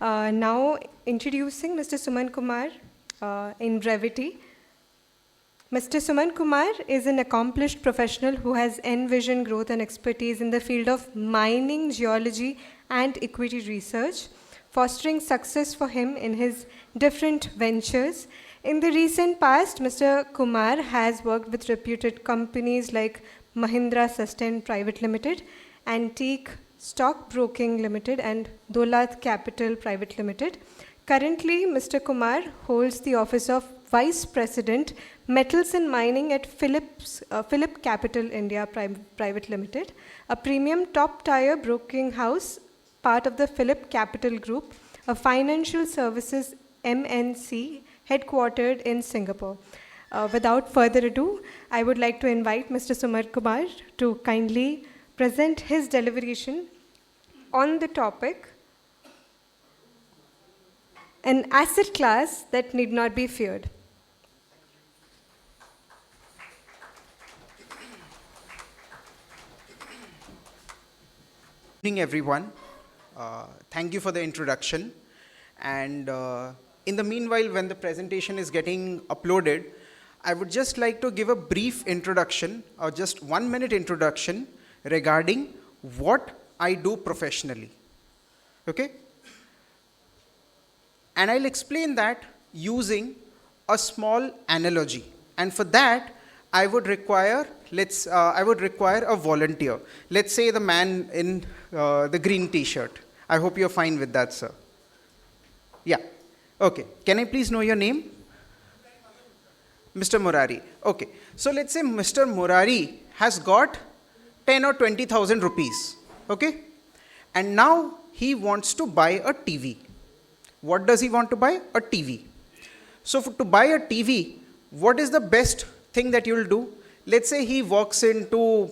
Now introducing Mr. Suman Kumar in brevity. Mr. Suman Kumar is an accomplished professional who has envisioned growth and expertise in the field of mining, geology, and equity research, fostering success for him in his different ventures. In the recent past, Mr. Kumar has worked with reputed companies like Mahindra Sustain Private Limited, Antique Stock Broking Limited, and Dolat Capital Private Limited. Currently, Mr. Kumar holds the office of Vice President, Metals and Mining at Phillip Capital India Private Limited, a premium top-tier broking house, part of the Phillip Capital Group, a financial services MNC headquartered in Singapore. Without further ado, I would like to invite Mr. Suman Kumar to kindly present his deliberation on the topic, an asset class that need not be feared. Good evening, everyone. Thank you for the introduction. And in the meanwhile, when the presentation is getting uploaded, I would just like to give a brief introduction, or just 1 minute introduction regarding what I do professionally. Okay? And I'll explain that using a small analogy. And for that, I would require a volunteer. Let's say the man in the green t-shirt. I hope you're fine with that, sir. Yeah. Okay. Can I please know your name? Mr. Murari. Okay. So let's say Mr. Murari has got 10 or 20,000 rupees. Okay. And now he wants to buy a TV. What does he want to buy? A TV. So to buy a TV, what is the best thing that you'll do? Let's say he walks into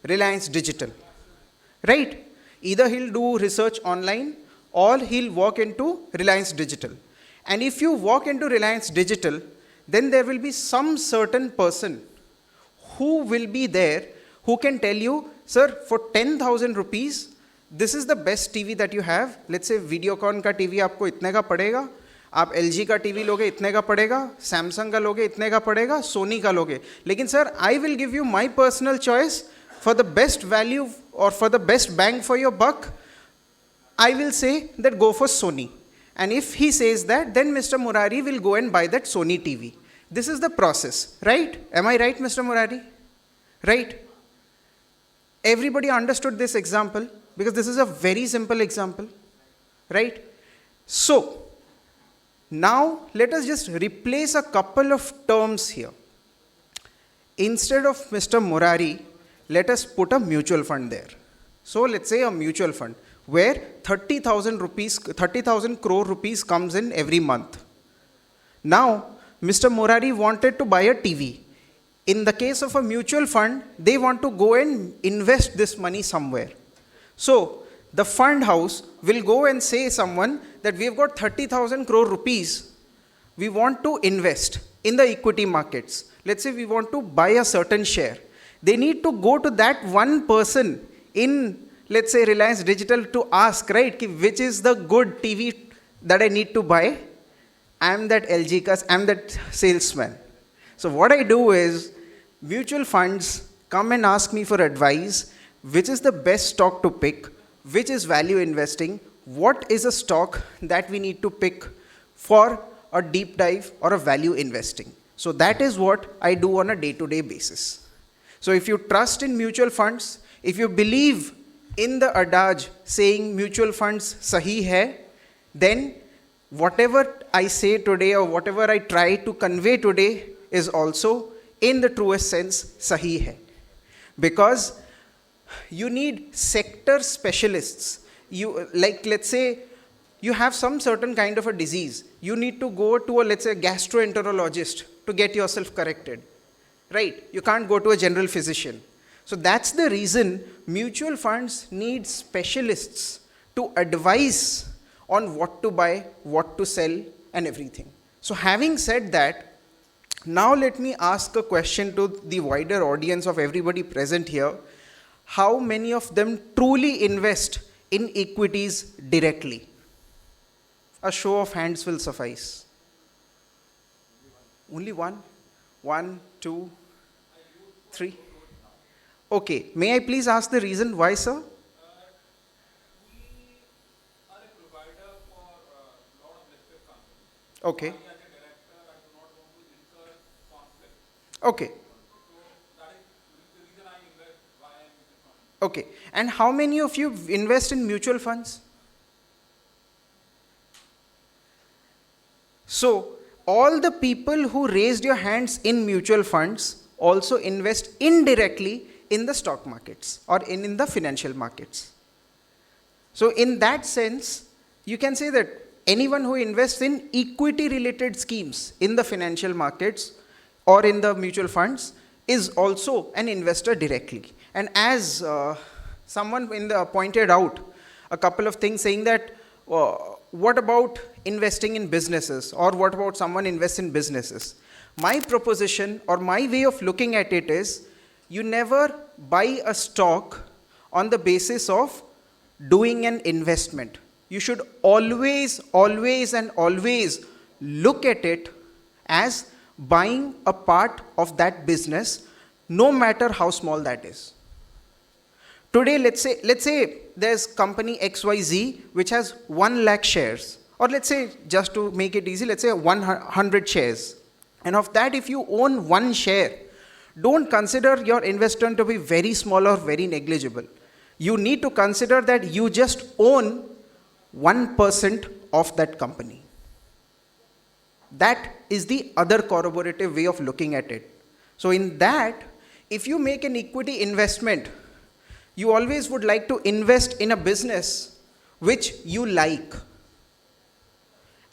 Reliance Digital, right? Either he'll do research online or he'll walk into Reliance Digital. And if you walk into Reliance Digital, then there will be some certain person who will be there who can tell you, sir, for 10,000 rupees, this is the best TV that you have. Let's say Videocon का TV आपको इतने का पड़ेगा, आप LG का TV लोगे इतने का पड़ेगा, Samsung का लोगे इतने का पड़ेगा, Sony का लोगे. लेकिन sir, I will give you my personal choice for the best value or for the best bang for your buck. I will say that go for Sony. And if he says that, then Mr. Murari will go and buy that Sony TV. This is the process, right? Am I right, Mr. Murari? Right? Everybody understood this example because this is a very simple example, right? So, now let us just replace a couple of terms here. Instead of Mr. Murari, let us put a mutual fund there. So let's say a mutual fund where 30,000 crore rupees comes in every month. Now, Mr. Murari wanted to buy a TV. In the case of a mutual fund, they want to go and invest this money somewhere. So, the fund house will go and say someone that we've got 30,000 crore rupees. We want to invest in the equity markets. Let's say we want to buy a certain share. They need to go to that one person in, let's say, Reliance Digital to ask, right, which is the good TV that I need to buy. I'm that I'm that salesman. So what I do is, mutual funds come and ask me for advice, which is the best stock to pick, which is value investing, what is a stock that we need to pick for a deep dive or a value investing. So that is what I do on a day-to-day basis. So if you trust in mutual funds, if you believe in the adage saying mutual funds sahi hai, then whatever I say today or whatever I try to convey today is also in the truest sense sahi hai. Because you need sector specialists. Let's say you have some certain kind of a disease. You need to go to let's say, a gastroenterologist to get yourself corrected. Right? You can't go to a general physician. So that's the reason mutual funds need specialists to advise on what to buy, what to sell, and everything. So having said that, now let me ask a question to the wider audience of everybody present here. How many of them truly invest in equities directly? A show of hands will suffice. Only one? 1, 2, 3. Okay, may I please ask the reason why, sir? Okay. Okay. Okay. And how many of you invest in mutual funds? So, all the people who raised your hands in mutual funds also invest indirectly in the stock markets or in the financial markets. So, in that sense, you can say that anyone who invests in equity related schemes in the financial markets or in the mutual funds is also an investor directly. And as someone pointed out a couple of things saying that what about investing in businesses, or what about someone invests in businesses? My proposition or my way of looking at it is, you never buy a stock on the basis of doing an investment. You should always look at it as buying a part of that business, no matter how small that is. Today, let's say there's company XYZ which has 1 lakh shares, or let's say, just to make it easy, let's say 100 shares. And of that, if you own 1 share, don't consider your investment to be very small or very negligible. You need to consider that you just own 1% of that company. That is the other corroborative way of looking at it. So in that, if you make an equity investment, you always would like to invest in a business which you like.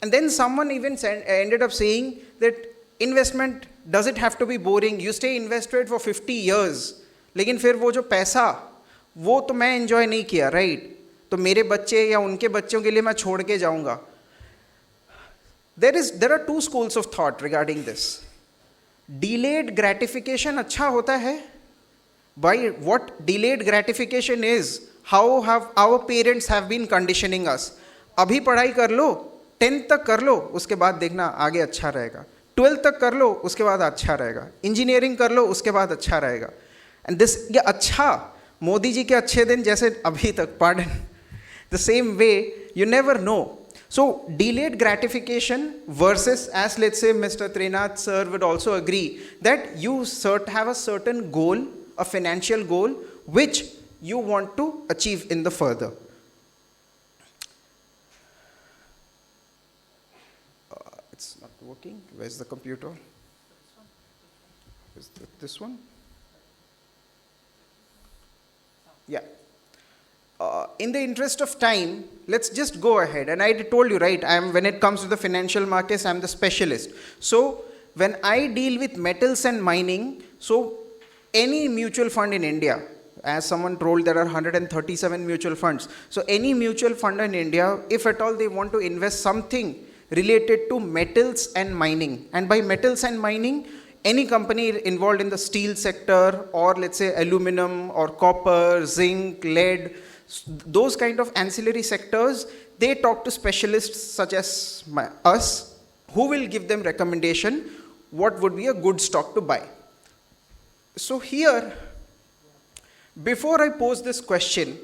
And then someone even ended up saying that investment, does it have to be boring? You stay invested for 50 years. लेकिन फिर वो जो पैसा, वो तो मैं enjoy नहीं किया, right? तो मेरे बच्चे या उनके बच्चों के लिए मैं छोड़ के जाऊंगा. There are 2 schools of thought regarding this. Delayed gratification अच्छा होता है. By what delayed gratification is, how have our parents have been conditioning us. अभी पढ़ाई कर लो, 10th तक कर लो, उसके बाद देखना आगे अच्छा रहेगा. 12th तक कर लो, उसके बाद अच्छा रहेगा. इंजीनियरिंग कर लो, उसके बाद अच्छा रहेगा. And this, ये अच्छा, मोदी जी के अच्छे दिन जैसे अभी तक, pardon, the same way, you never know. So delayed gratification versus, as let's say Mr. Trinath sir would also agree, that you have a certain goal, a financial goal, which you want to achieve in the further. It's not working. Where's the computer? Is this one? Yeah. In the interest of time, let's just go ahead. And I told you, right, when it comes to the financial markets, I'm the specialist. So when I deal with metals and mining, so any mutual fund in India, as someone told, there are 137 mutual funds. So any mutual fund in India, if at all they want to invest something related to metals and mining, and by metals and mining, any company involved in the steel sector, or let's say aluminum or copper, zinc, lead, those kind of ancillary sectors, they talk to specialists such as us, who will give them recommendation what would be a good stock to buy. So here, before I pose this question,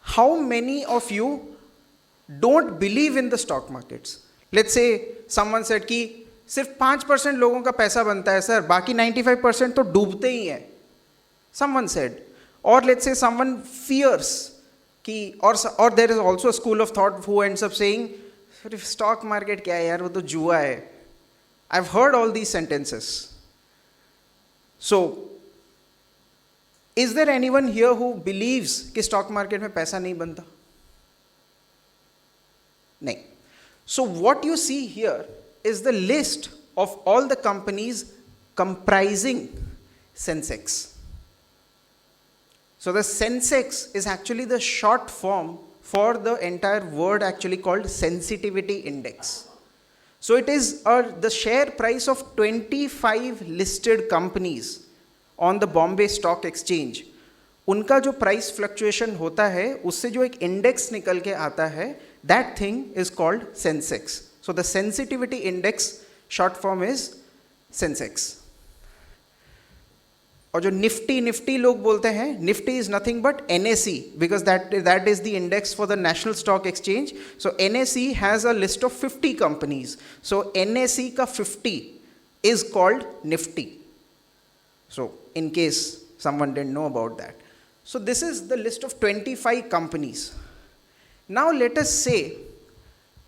how many of you don't believe in the stock markets? Let's say someone said कि सिर्फ 5% लोगों का पैसा बनता है sir, बाकी 95% तो डूबते ही हैं. Someone said. Or let's say someone fears कि, or there is also a school of thought who ends up saying, stock market क्या है यार, वो तो जुआ है. I've heard all these sentences. So, is there anyone here who believes कि stock market में पैसा नहीं बनता? नहीं. So what you see here is the list of all the companies comprising Sensex. So the Sensex is actually the short form for the entire word actually called sensitivity index. So it is the share price of 25 listed companies on the Bombay Stock Exchange. उनका जो price fluctuation होता है, उससे जो एक index निकल के आता है, That thing is called Sensex. So the sensitivity index, short form is Sensex. और जो निफ्टी लोग बोलते हैं, Nifty is nothing but NSE, because that is the index for the national stock exchange. So NSE has a list of 50 companies. So NSE का 50 is called Nifty. So in case someone didn't know about that. So this is the list of 25 companies. Now let us say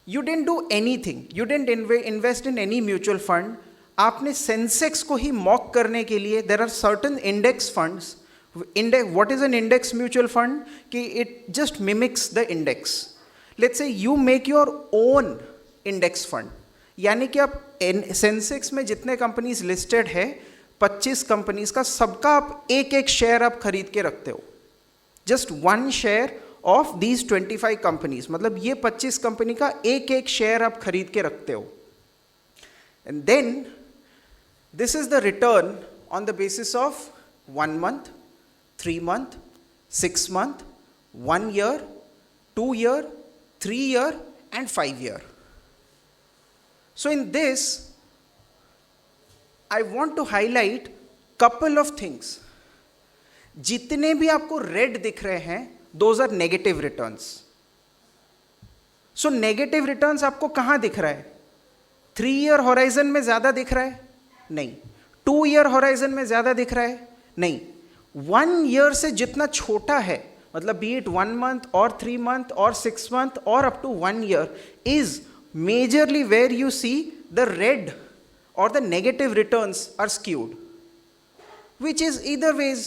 you didn't do anything. You didn't invest in any mutual fund. आपने Sensex को ही mock करने के लिए there are certain index funds. What is an index mutual fund? कि it just mimics the index. Let's say you make your own index fund. यानी कि आप Sensex में जितने कंपनीज लिस्टेड है 25 कंपनीज का सबका आप एक शेयर आप खरीद के रखते हो. Just 1 share of these 25 companies, मतलब ये 25 कंपनी का एक शेयर आप खरीद के रखते हो. And then this is the return on the basis of 1 month, 3 month, 6 month, 1 year, 2 year, 3 year and 5 year. So in this, I want to highlight couple of things. जितने भी आपको रेड दिख रहे हैं, those are negative returns. So negative returns आपको कहाँ दिख रहा है? 3 year horizon में ज़्यादा दिख रहा है? नहीं. 2 year horizon में ज़्यादा दिख रहा है? नहीं. 1 year से जितना छोटा है, मतलब be it 1 month or 3 month or 6 month or up to 1 year is majorly where you see the red or the negative returns are skewed, which is either ways.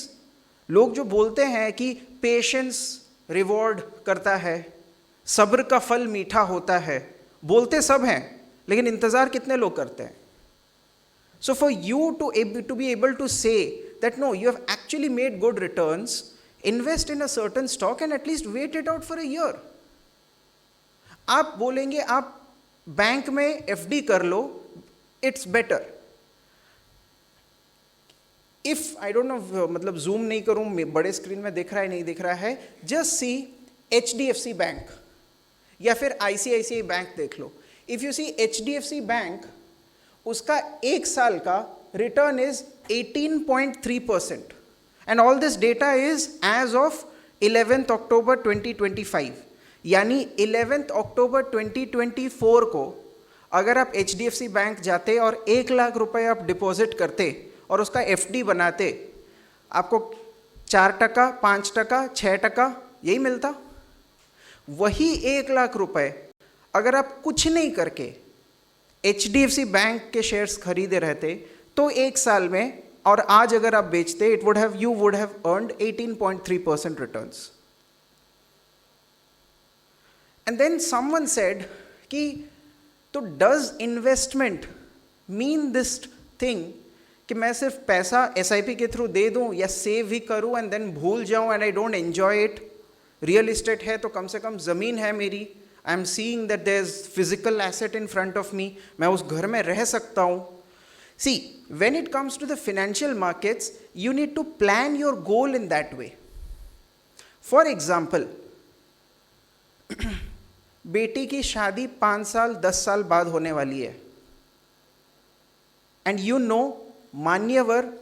लोग जो बोलते हैं कि पेशेंस रिवॉर्ड करता है, सब्र का फल मीठा होता है, बोलते सब हैं, लेकिन इंतजार कितने लोग करते हैं? So for you to be able to say that no, you have actually made good returns, invest in a certain stock and at least wait it out for a year. आप बोलेंगे आप बैंक में FD कर लो, it's better. If I don't know, मतलब zoom नहीं करूं, बड़े स्क्रीन में दिख रहा है नहीं दिख रहा है, जस्ट सी HDFC बैंक या फिर ICICI बैंक देख लो. If you see HDFC bank, उसका 1 साल का return is 18.3% and all this data is as of 11th October 2025. यानी 11th October 2024 को अगर आप HDFC बैंक जाते और 1 लाख रुपए आप डिपॉजिट करते और उसका FD बनाते, आपको 4%, 5%, 6% यही मिलता. वही 1 लाख रुपए अगर आप कुछ नहीं करके HDFC बैंक के शेयर्स खरीदे रहते तो 1 साल में, और आज अगर आप बेचते, you would have earned 18.3% returns. And then someone said कि तो does investment mean this thing कि मैं सिर्फ पैसा SIP के थ्रू दे दूं या सेव ही करूं and then भूल जाऊं and I don't enjoy it. Real estate है तो कम से कम ज़मीन है मेरी, I am seeing that there is physical asset in front of me, मैं उस घर में रह सकता हूं. See, when it comes to the financial markets, you need to plan your goal in that way. For example, बेटी की शादी 5 साल 10 साल बाद होने वाली है, एंड यू नो मान्यवर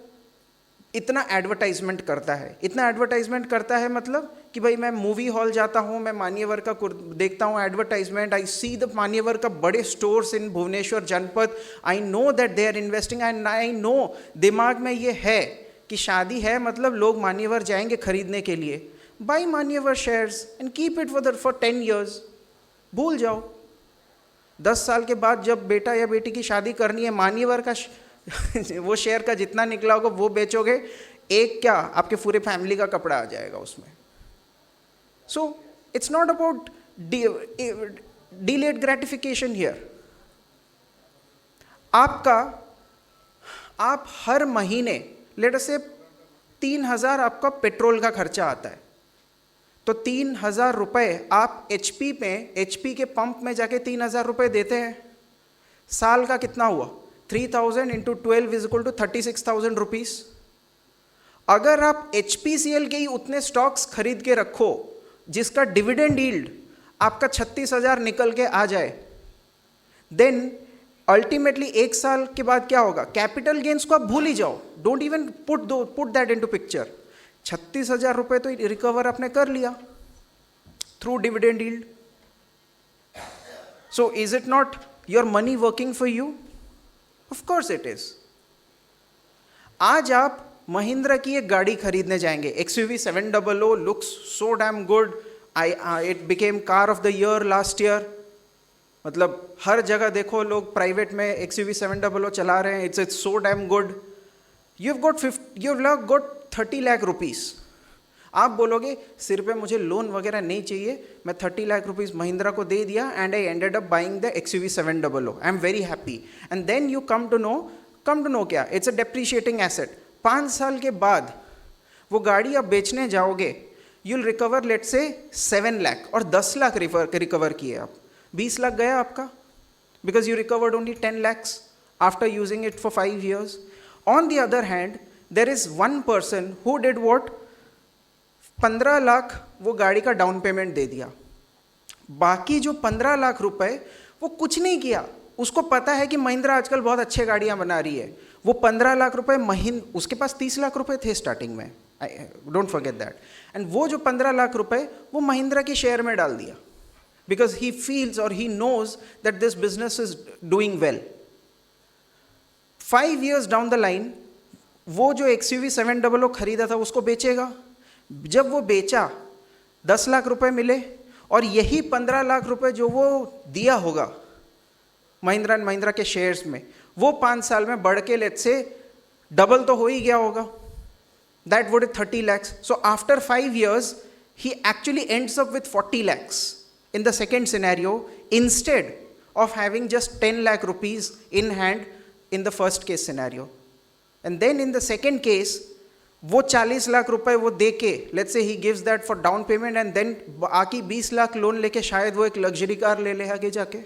इतना एडवर्टाइजमेंट करता है, इतना एडवर्टाइजमेंट करता है मतलब कि भाई मैं मूवी हॉल जाता हूँ, मैं मान्यवर का देखता हूँ एडवर्टाइजमेंट, आई सी द मान्यवर का बड़े स्टोर्स इन भुवनेश्वर जनपद, I know that they are investing, and I know दिमाग में ये है कि शादी है मतलब लोग मान्यवर जाएंगे खरीदने के लिए. बाई मान्यवर shares and keep it for 10 years. भूल जाओ. 10 साल के बाद जब बेटा या बेटी की शादी करनी है, मान्यवर का वो शेयर का जितना निकला होगा वो बेचोगे, एक क्या आपके पूरे फैमिली का कपड़ा आ जाएगा उसमें. So it's not about delayed gratification here. आप हर महीने लेट अस से 3,000 आपका पेट्रोल का खर्चा आता है, तो 3,000 रुपये आप HP के पंप में जाके 3,000 रुपये देते हैं. साल का कितना हुआ? 3,000 into 12 is equal to 36,000 rupees. अगर आप HPCL के ही उतने स्टॉक्स खरीद के रखो जिसका डिविडेंड यील्ड आपका 36,000 निकल के आ जाए, देन अल्टीमेटली 1 साल के बाद क्या होगा? कैपिटल गेन्स को आप भूल ही जाओ, don't even put that into picture. 36,000 रुपए तो रिकवर आपने कर लिया through dividend yield. So is it not your money working for you? Of course it is. आज आप महिंद्रा की एक गाड़ी खरीदने जाएंगे, XUV 700, looks so damn good, it became car of the year last year. मतलब हर जगह देखो लोग प्राइवेट में XUV 700 चला रहे हैं, it's so damn good. You have got 30 lakh rupees. आप बोलोगे सिर पे मुझे लोन वगैरह नहीं चाहिए, मैं 30 लाख रुपीस महिंद्रा को दे दिया and I ended up buying the XUV 700, I am very happy. And then you come to know क्या? It's a depreciating asset. 5 साल के बाद वो गाड़ी आप बेचने जाओगे, यूल रिकवर लेट से 7 लाख और 10 लाख रिकवर किए आप, 20 लाख गया आपका, because you recovered only 10 lakhs after using it for 5 years. On the other hand there is one person who did what? 15 lakh वो गाड़ी का डाउन पेमेंट दे दिया, बाकी जो 15 लाख रुपए वो कुछ नहीं किया। उसको पता है कि महिंद्रा आजकल बहुत अच्छे गाड़ियां बना रही है, वो 15 लाख रुपए उसके पास 30 लाख रुपए थे स्टार्टिंग में, डोंट फॉरगेट दैट। एंड वो जो 15 लाख रुपए वो महिंद्रा के शेयर में डाल दिया, because he feels or he knows that this business is doing well. 5 years down the line, वो जो XUV 700 खरीदा था उसको बेचेगा। जब वो बेचा 10 लाख रुपए मिले, और यही 15 लाख रुपए जो वो दिया होगा महिंद्रा एंड महिंद्रा के शेयर्स में, वो 5 साल में बढ़ के लेट से डबल तो हो ही गया होगा। That would 30 lakhs. So after 5 years, he actually ends up with 40 lakhs. In the second scenario, instead of having just 10 lakh rupees in hand in the first case scenario. And then in the second case, वो 40 लाख रुपए वो दे के, let's say he gives that for down payment and then आकी 20 lakh loan लेके शायद वो एक luxury car ले ले आगे जाके।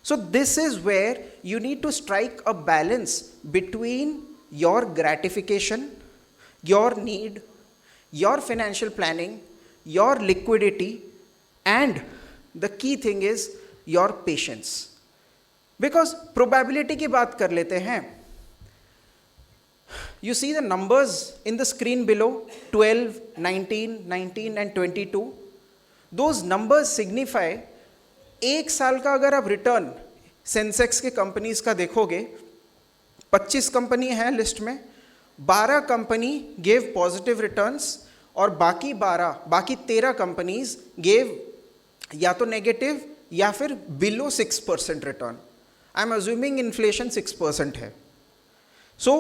So this is where you need to strike a balance between your gratification, your need, your financial planning, your liquidity, and the key thing is your patience. Because probability की बात कर लेते हैं, you see the numbers in the screen below, 12, 19, 19 and 22. Those numbers signify 1 साल का अगर आप return Sensex के कंपनीज का देखोगे, 25 कंपनी है लिस्ट में, 12 कंपनी गेव पॉजिटिव रिटर्न्स और बाकी 13 कंपनीज गेव या तो नेगेटिव या फिर below 6% return. I am assuming inflation 6% है। So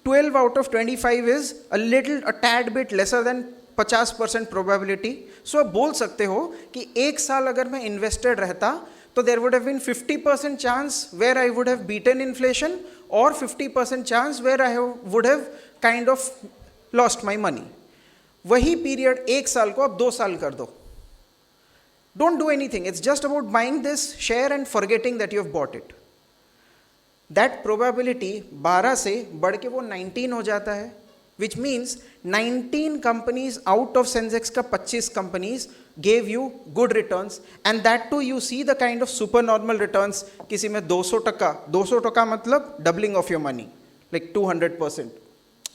12 out of 25 is a tad bit lesser than 50% probability. So आप बोल सकते हो कि 1 साल अगर मैं इन्वेस्टेड रहता तो there would have been 50% chance where I would have beaten inflation और 50% chance where I would have kind of lost my money. वही पीरियड 1 साल को आप 2 साल कर दो। Don't do anything. It's just about buying this share and forgetting that you have bought it. That probability 12 से बढ़ के वो 19 हो जाता है, which means 19 companies out of Sensex का 25 companies gave you good returns, and that too you see the kind of supernormal returns. किसी में 200% मतलब doubling of your money, like 200%.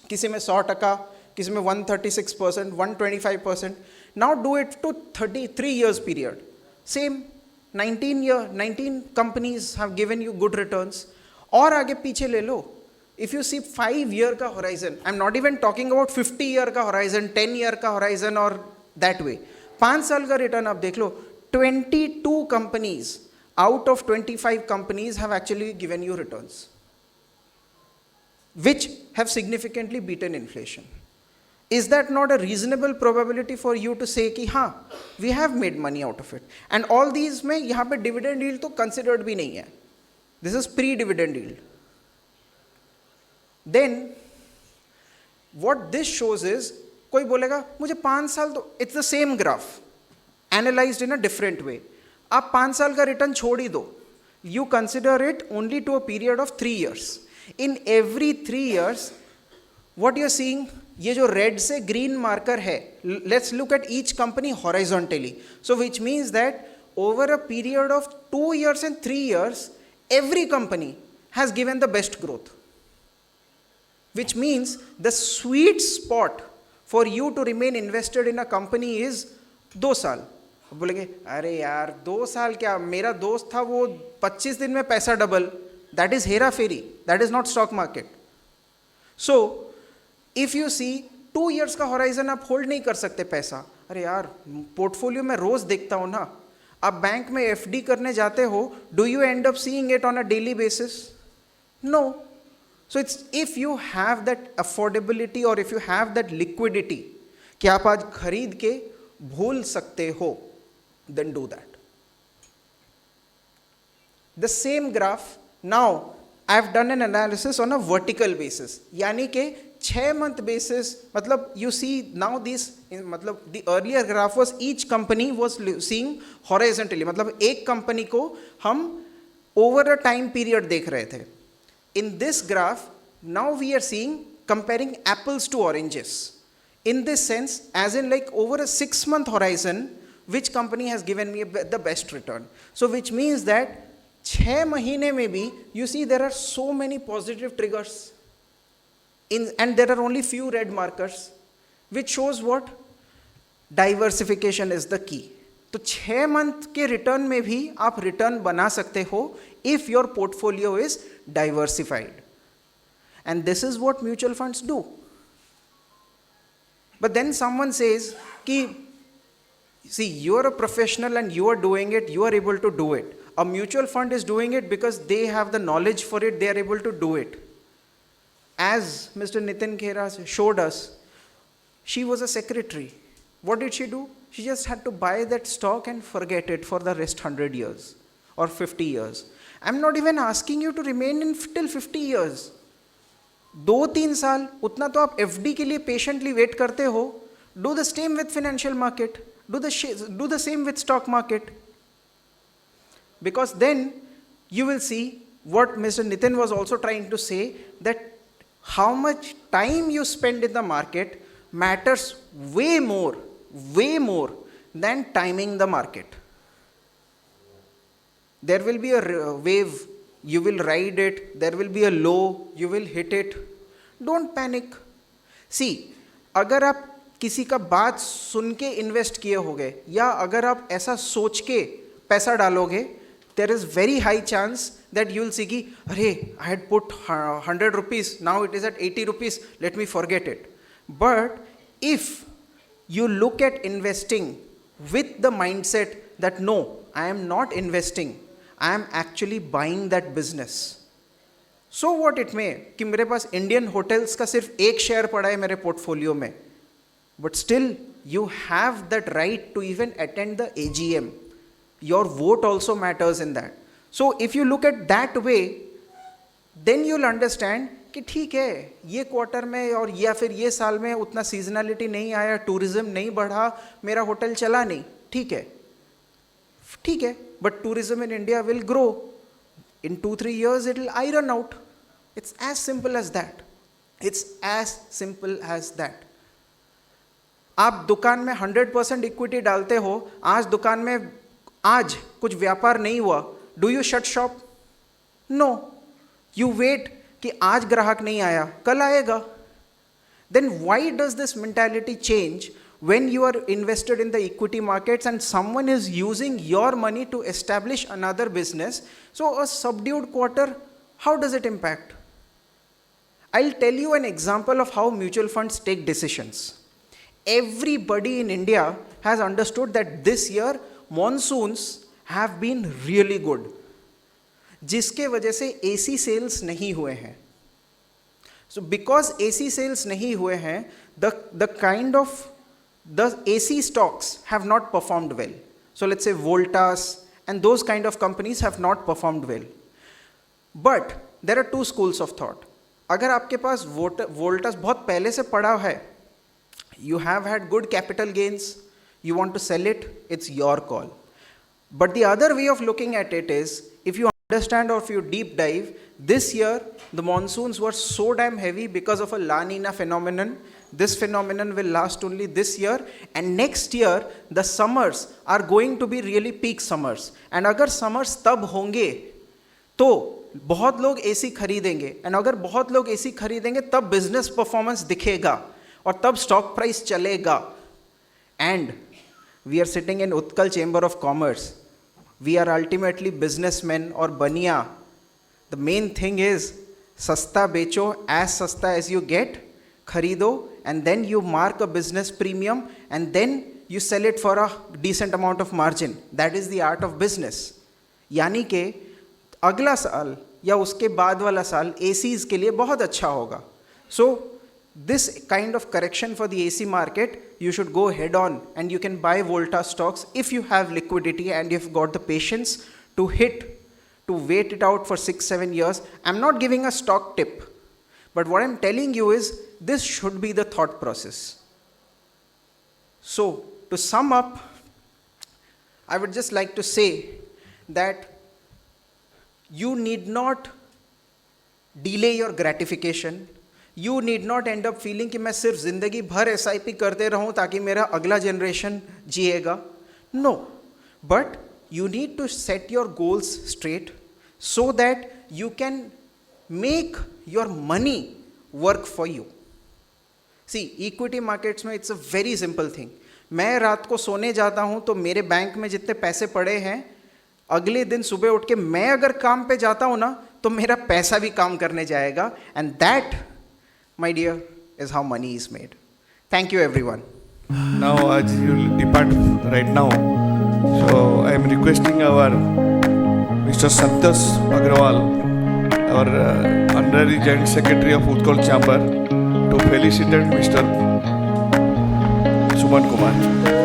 किसी में 100%, किसी में 136%, 125%. Now do it to 33 years period. Same 19 companies have given you good returns. और आगे पीछे ले लो. If you see 5 year का horizon, I'm not even talking about 50 year का horizon, 10 year का horizon or that way. 5 साल का रिटर्न आप देख लो. 22 companies out of 25 companies have actually given you returns, which have significantly beaten inflation. Is that not a reasonable probability for you to say कि हाँ, we have made money out of it? And all these में यहाँ पे dividend yield तो considered भी नहीं है. This is pre-dividend yield. Then what this shows is, कोई बोलेगा मुझे 5 साल तो, it's the same graph analyzed in a different way. आप 5 साल का रिटर्न छोड़ ही दो. You consider it only to a period of 3 years. In every 3 years, what you're seeing, ये जो red से green marker है, let's look at each company horizontally. So which means that over a period of 2 years and 3 years, every company has given the best growth. Which means the sweet spot for you to remain invested in a company is 2 साल. बोलेंगे अरे यार 2 साल क्या, मेरा दोस्त था वो 25 दिन में पैसा double. That is Hera Pheri, that is not stock market. So if you see 2 years का horizon आप होल्ड नहीं कर सकते पैसा. अरे यार पोर्टफोलियो में रोज देखता हूँ ना, आप बैंक में एफडी करने जाते हो, do you end up seeing it on a daily basis? No. So it's if you have that affordability or if you have that liquidity कि आप आज खरीद के भूल सकते हो, then do that. The same graph, now I have done an analysis on a vertical basis. यानी कि 6 month basis, मतलब you see now these, मतलब the earlier graph was each company was seeing horizontally, मतलब एक company को हम over a time period देख रहे थे. In this graph, now we are seeing comparing apples to oranges. In this sense, as in like over a 6 month horizon, which company has given me the best return? So which means that 6 महीने में भी you see there are so many positive triggers and there are only few red markers, which shows what? Diversification is the key. तो 6 month के return में भी आप return बना सकते हो if your portfolio is diversified. And this is what mutual funds do. But then someone says कि see, you are a professional and you are doing it, you are able to do it. A mutual fund is doing it because they have the knowledge for it, they are able to do it. As Mr. Nitin Khera showed us, she was a secretary. What did she do? She just had to buy that stock and forget it for the rest 100 years or 50 years. I'm not even asking you to remain in till 50 years. 2-3 साल उतना तो आप FD के लिए patiently wait करते हो. Do the same with financial market. Do the same with stock market. Because then you will see what Mr. Nitin was also trying to say, that how much time you spend in the market matters way more than timing the market. There will be a wave, you will ride it. There will be a low, you will hit it. Don't panic. See, अगर आप किसी का बात सुन के invest किए होगे या अगर आप ऐसा सोच के पैसा डालोगे, there is very high chance that you will see कि अरे I had put 100 rupees, now it is at 80 rupees, let me forget it. But if you look at investing with the mindset that no, I am not investing, I am actually buying that business. So what it may कि मेरे पास Indian hotels का सिर्फ एक share पड़ा है मेरे portfolio में, but still you have that right to even attend the AGM. Your vote also matters in that. So if you look at that way, then you'll understand कि ठीक है ये क्वार्टर में और या फिर ये साल में उतना सीजनलिटी नहीं आया, टूरिज्म नहीं बढ़ा, मेरा होटल चला नहीं, ठीक है, but tourism in India will grow. In 2-3 years it will iron out. It's as simple as that. It's as simple as that. आप दुकान में 100% इक्विटी डालते हो, आज दुकान में आज कुछ व्यापार नहीं हुआ, do you shut shop? No, you wait कि आज ग्राहक नहीं आया, कल आएगा. Then why does this mentality change when you are invested in the equity markets and someone is using your money to establish another business? So a subdued quarter, how does it impact? I'll tell you an example of how mutual funds take decisions. Everybody in India has understood that this year monsoons have been really good, जिसके वजह से AC sales नहीं हुए हैं. So because AC sales नहीं हुए हैं, the AC stocks have not performed well. So let's say Voltas and those kind of companies have not performed well. But there are two schools of thought. अगर आपके पास Voltas बहुत पहले से पड़ा है, you have had good capital gains, you want to sell it, it's your call. But the other way of looking at it is, if you understand or if you deep dive, This year, the monsoons were so damn heavy because of a La Nina phenomenon. This phenomenon will last only this year, and next year, the summers are going to be really peak summers. And अगर summers तब होंगे, तो बहुत लोग AC खरीदेंगे, and अगर बहुत लोग AC खरीदेंगे, तब business performance दिखेगा, और तब stock price चलेगा. And we are sitting in Utkal Chamber of Commerce. We are ultimately businessmen or baniya. The main thing is, sasta becho, as sasta as you get, kharido, and then you mark a business premium, and then you sell it for a decent amount of margin. That is the art of business. यानी के अगला साल या उसके बाद वाला साल ACs के लिए बहुत अच्छा होगा. So this kind of correction for the AC market, you should go head on, and you can buy Volta stocks if you have liquidity and you've got the patience to wait it out for 6-7 years. I'm not giving a stock tip, but what I'm telling you is this should be the thought process. So to sum up, I would just like to say that you need not delay your gratification. You need not end up feeling कि मैं सिर्फ ज़िंदगी भर SIP करते रहूँ ताकि मेरा अगला generation जिएगा. No, but you need to set your goals straight so that you can make your money work for you. See, equity markets में it's a very simple thing. मैं रात को सोने जाता हूँ तो मेरे बैंक में जितने पैसे पड़े हैं, अगले दिन सुबह उठ के मैं अगर काम पे जाता हूँ ना, तो मेरा पैसा भी काम करने जाएगा. And that, my dear, is how money is made. Thank you, everyone. Now, as you will depart right now, so I am requesting our Mr. Santosh Agrawal, our Honorary Joint Secretary of Utkal Chamber, to felicitate Mr. Suman Kumar.